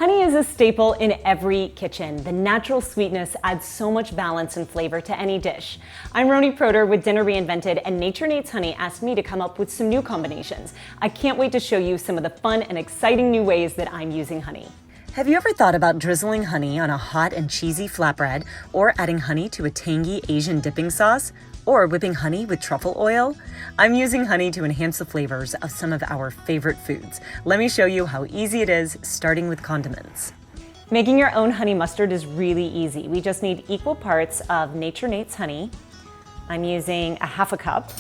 Honey is a staple in every kitchen. The natural sweetness adds so much balance and flavor to any dish. I'm Roni Proter with Dinner Reinvented, and Nature Nate's Honey asked me to come up with some new combinations. I can't wait to show you some of the fun and exciting new ways that I'm using honey. Have you ever thought about drizzling honey on a hot and cheesy flatbread, or adding honey to a tangy Asian dipping sauce, or whipping honey with truffle oil? I'm using honey to enhance the flavors of some of our favorite foods. Let me show you how easy it is, starting with condiments. Making your own honey mustard is really easy. We just need equal parts of Nature Nate's honey. I'm using a half a cup,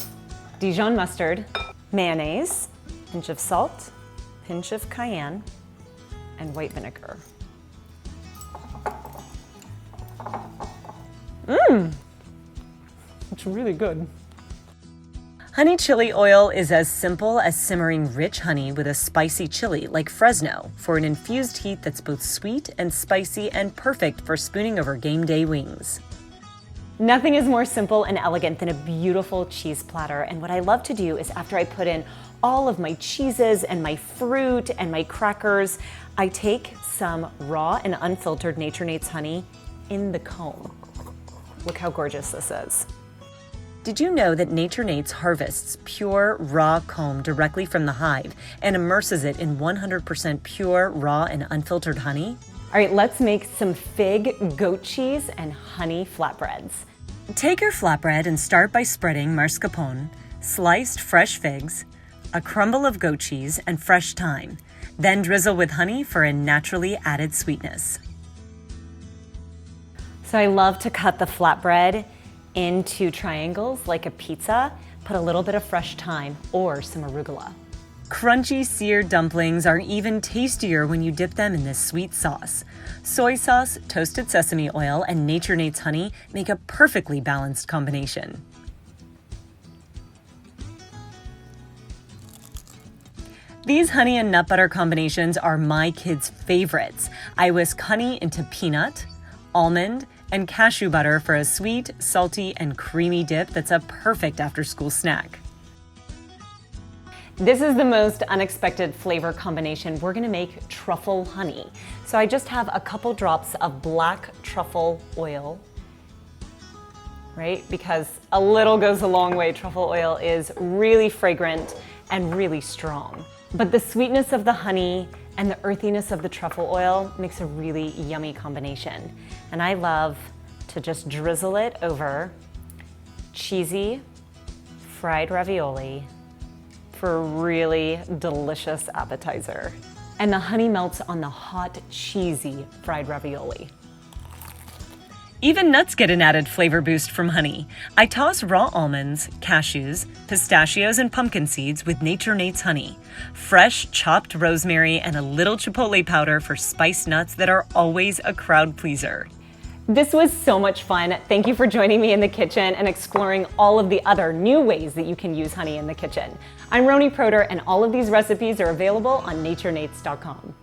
Dijon mustard, mayonnaise, pinch of salt, pinch of cayenne, and white vinegar. It's really good. Honey chili oil is as simple as simmering rich honey with a spicy chili like Fresno for an infused heat that's both sweet and spicy and perfect for spooning over game day wings. Nothing is more simple and elegant than a beautiful cheese platter, and what I love to do is after I put in all of my cheeses and my fruit and my crackers, I take some raw and unfiltered Nature Nate's honey in the comb. Look how gorgeous this is. Did you know that Nature Nate's harvests pure, raw comb directly from the hive and immerses it in 100% pure, raw, and unfiltered honey? All right, let's make some fig, goat cheese, and honey flatbreads. Take your flatbread and start by spreading mascarpone, sliced fresh figs, a crumble of goat cheese, and fresh thyme. Then drizzle with honey for a naturally added sweetness. So I love to cut the flatbread into triangles like a pizza, put a little bit of fresh thyme or some arugula. Crunchy seared dumplings are even tastier when you dip them in this sweet sauce. Soy sauce, toasted sesame oil, and Nature Nate's honey make a perfectly balanced combination. These honey and nut butter combinations are my kids' favorites. I whisk honey into peanut, almond, and cashew butter for a sweet, salty, and creamy dip that's a perfect after-school snack. This is the most unexpected flavor combination. We're gonna make truffle honey. So I just have a couple drops of black truffle oil, right? Because a little goes a long way. Truffle oil is really fragrant and really strong. But the sweetness of the honey and the earthiness of the truffle oil makes a really yummy combination. And I love to just drizzle it over cheesy fried ravioli for a really delicious appetizer. And the honey melts on the hot, cheesy fried ravioli. Even nuts get an added flavor boost from honey. I toss raw almonds, cashews, pistachios, and pumpkin seeds with Nature Nate's honey. Fresh chopped rosemary and a little chipotle powder for spiced nuts that are always a crowd pleaser. This was so much fun. Thank you for joining me in the kitchen and exploring all of the other new ways that you can use honey in the kitchen. I'm Roni Proter, and all of these recipes are available on naturemates.com.